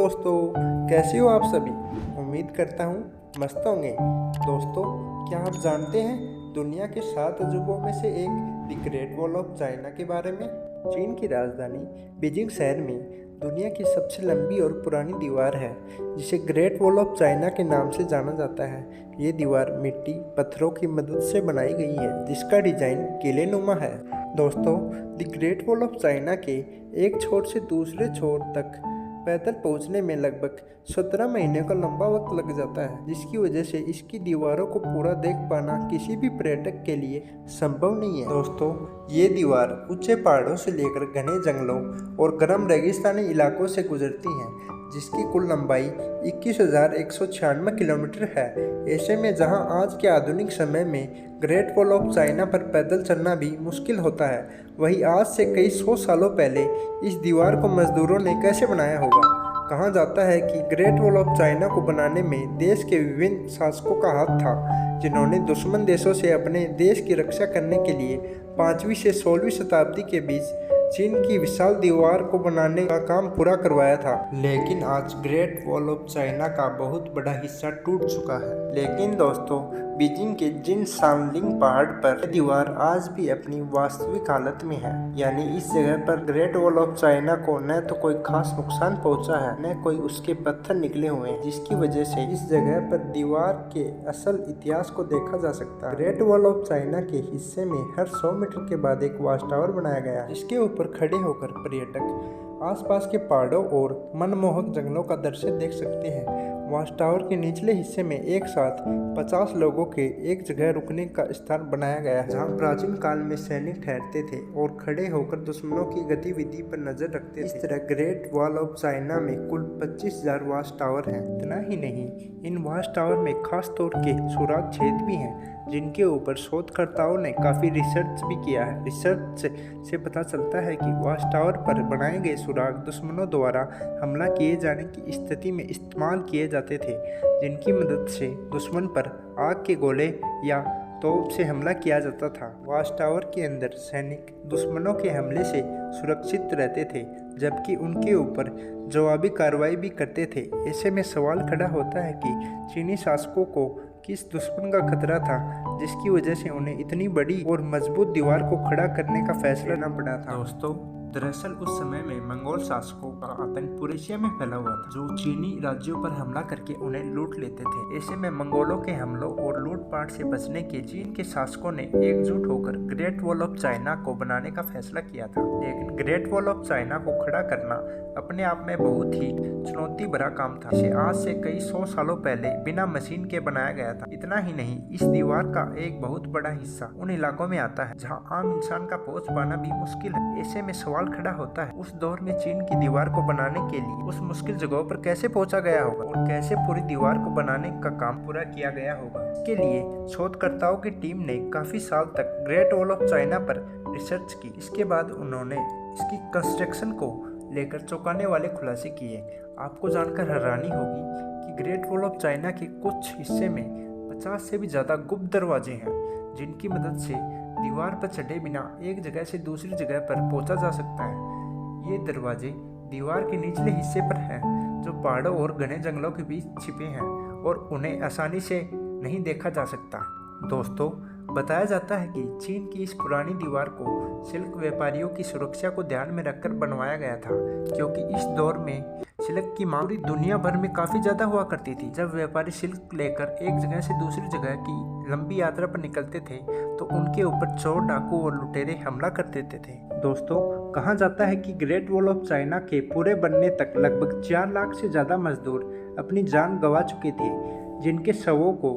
दोस्तों, कैसे हो आप सभी। उम्मीद करता हूँ मस्त होंगे। दोस्तों, क्या आप जानते हैं दुनिया के 7 अजूबों में से एक the great wall of China के बारे में। चीन की राजधानी बीजिंग शहर में दुनिया की सबसे लंबी और पुरानी दीवार है, जिसे ग्रेट वॉल ऑफ चाइना के नाम से जाना जाता है। ये दीवार मिट्टी पत्थरों की मदद से बनाई गई है, जिसका डिजाइन किलेनुमा है। दोस्तों, the great wall of China के एक छोर से दूसरे छोर तक पैदल पहुंचने में लगभग 17 महीने का लंबा वक्त लग जाता है, जिसकी वजह से इसकी दीवारों को पूरा देख पाना किसी भी पर्यटक के लिए संभव नहीं है। दोस्तों, ये दीवार ऊंचे पहाड़ों से लेकर घने जंगलों और गर्म रेगिस्तानी इलाकों से गुजरती है, जिसकी कुल लंबाई 21,196 किलोमीटर है। ऐसे में जहां आज के आधुनिक समय में ग्रेट वॉल ऑफ चाइना पर पैदल चलना भी मुश्किल होता है, वहीं आज से कई 100 सालों पहले इस दीवार को मजदूरों ने कैसे बनाया होगा। कहा जाता है कि ग्रेट वॉल ऑफ चाइना को बनाने में देश के विभिन्न शासकों का हाथ था, जिन्होंने दुश्मन देशों से अपने देश की रक्षा करने के लिए 5वीं से 16वीं शताब्दी के बीच चीन की विशाल दीवार को बनाने का काम पूरा करवाया था। लेकिन आज ग्रेट वॉल ऑफ चाइना का बहुत बड़ा हिस्सा टूट चुका है। लेकिन दोस्तों, बीजिंग के जिनशानलिंग पहाड़ पर दीवार आज भी अपनी वास्तविक हालत में है, यानी इस जगह पर ग्रेट वॉल ऑफ चाइना को न तो कोई खास नुकसान पहुंचा है, न कोई उसके पत्थर निकले हुए हैं, जिसकी वजह से इस जगह पर दीवार के असल इतिहास को देखा जा सकता है। ग्रेट वॉल ऑफ चाइना के हिस्से में हर 100 मीटर के बाद एक वॉच टावर बनाया गया है, जिसके ऊपर खड़े होकर पर्यटक आसपास के पहाड़ों और मनमोहक जंगलों का दृश्य देख सकते हैं। वॉच टावर के निचले हिस्से में एक साथ 50 लोगों के एक जगह रुकने का स्थान बनाया गया है, जहां प्राचीन काल में सैनिक ठहरते थे और खड़े होकर दुश्मनों की गतिविधि पर नजर रखते थे। इस तरह ग्रेट वॉल ऑफ चाइना में कुल 25,000 वॉच टावर हैं। इतना ही नहीं, इन वॉच टावर में खास तौर के सुराग छेद भी हैं, जिनके ऊपर शोधकर्ताओं ने काफ़ी रिसर्च भी किया है। रिसर्च से पता चलता है कि वॉच टावर पर बनाए गए सुराग दुश्मनों द्वारा हमला किए जाने की स्थिति में इस्तेमाल किए जाते थे, जिनकी मदद से दुश्मन पर आग के गोले या तोप से हमला किया जाता था। वॉच टावर के अंदर सैनिक दुश्मनों के हमले से सुरक्षित रहते थे, जबकि उनके ऊपर जवाबी कार्रवाई भी करते थे। ऐसे में सवाल खड़ा होता है कि चीनी शासकों को किस दुश्मन का खतरा था, जिसकी वजह से उन्हें इतनी बड़ी और मजबूत दीवार को खड़ा करने का फैसला न पड़ा था। दोस्तों, दरअसल उस समय में मंगोल शासकों का आतंक पूरे एशिया में फैला हुआ था, जो चीनी राज्यों पर हमला करके उन्हें लूट लेते थे। ऐसे में मंगोलों के हमलों और लूटपाट से बचने के चीन के शासकों ने एकजुट होकर ग्रेट वॉल ऑफ चाइना को बनाने का फैसला किया था। लेकिन ग्रेट वॉल ऑफ चाइना को खड़ा करना अपने आप में बहुत ही चुनौती भरा काम था। इसे आज से कई 100 सालों पहले बिना मशीन के बनाया गया था। इतना ही नहीं, इस दीवार का एक बहुत बड़ा हिस्सा उन इलाकों में आता है जहाँ आम इंसान का पहुँच पाना भी मुश्किल है। ऐसे में सवाल खड़ा होता है, उस दौर में चीन की दीवार को बनाने के लिए उस मुश्किल जगहों पर कैसे पहुंचा गया होगा और कैसे पूरी दीवार को बनाने का काम पूरा किया गया होगा। इसके लिए शोधकर्ताओं की टीम ने काफी साल तक ग्रेट वॉल ऑफ चाइना पर रिसर्च की। इसके बाद उन्होंने इसकी कंस्ट्रक्शन को लेकर चौंकाने वाले खुलासे किए। आपको जानकर हैरानी होगी कि ग्रेट वॉल ऑफ चाइना के कुछ हिस्से में 50 से भी ज्यादा गुप्त दरवाजे हैं, जिनकी मदद से दीवार पर चढ़े बिना एक जगह से दूसरी जगह पर पहुंचा जा सकता है। ये दरवाजे दीवार के निचले हिस्से पर हैं, जो पहाड़ों और घने जंगलों के बीच छिपे हैं और उन्हें आसानी से नहीं देखा जा सकता। दोस्तों, बताया जाता है कि चीन की इस पुरानी दीवार को सिल्क व्यापारियों की सुरक्षा को ध्यान में रखकर बनवाया गया था, क्योंकि इस दौर में सिल्क की मांग पूरी दुनिया भर में काफ़ी ज़्यादा हुआ करती थी। जब व्यापारी सिल्क लेकर एक जगह से दूसरी जगह की लंबी यात्रा पर निकलते थे, तो उनके ऊपर चोर, डाकू और लुटेरे हमला कर देते थे। दोस्तों, कहा जाता है कि ग्रेट वॉल ऑफ चाइना के पूरे बनने तक लगभग 4 लाख से ज़्यादा मजदूर अपनी जान गंवा चुके थे, जिनके शवों को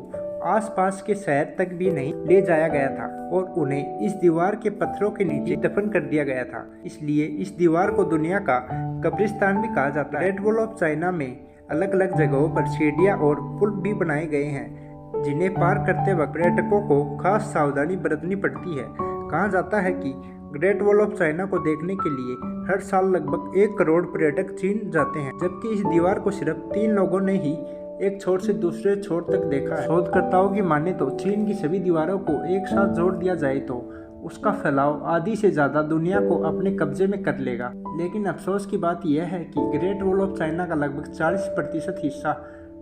आसपास के शहर तक भी नहीं ले जाया गया था और उन्हें इस दीवार के पत्थरों के नीचे दफन कर दिया गया था। इसलिए इस दीवार को दुनिया का कब्रिस्तान भी कहा जाता है। ग्रेट वॉल ऑफ चाइना में अलग अलग जगहों पर सीढ़ियां और पुल भी बनाए गए हैं, जिन्हें पार करते वक्त पर्यटकों को खास सावधानी बरतनी पड़ती है। कहा जाता है कि ग्रेट वॉल ऑफ चाइना को देखने के लिए हर साल लगभग 1 करोड़ पर्यटक चीन जाते हैं, जबकि इस दीवार को सिर्फ 3 लोगों ने ही एक छोर से दूसरे छोर तक देखा है। शोधकर्ताओं की माने तो चीन की सभी दीवारों को एक साथ जोड़ दिया जाए तो उसका फैलाव आधी से ज़्यादा दुनिया को अपने कब्जे में कर लेगा। लेकिन अफसोस की बात यह है कि ग्रेट वॉल ऑफ चाइना का लगभग 40% हिस्सा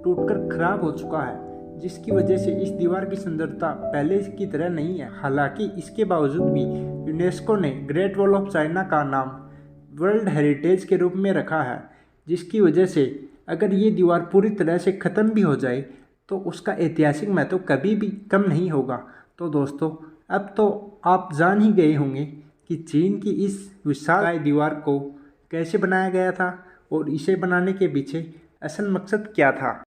टूटकर खराब हो चुका है, जिसकी वजह से इस दीवार की सुंदरता पहले की तरह नहीं है। हालांकि इसके बावजूद भी यूनेस्को ने ग्रेट वॉल ऑफ चाइना का नाम वर्ल्ड हेरिटेज के रूप में रखा है, जिसकी वजह से अगर ये दीवार पूरी तरह से ख़त्म भी हो जाए तो उसका ऐतिहासिक महत्व कभी भी कम नहीं होगा। तो दोस्तों, अब तो आप जान ही गए होंगे कि चीन की इस विशाल दीवार को कैसे बनाया गया था और इसे बनाने के पीछे असल मकसद क्या था।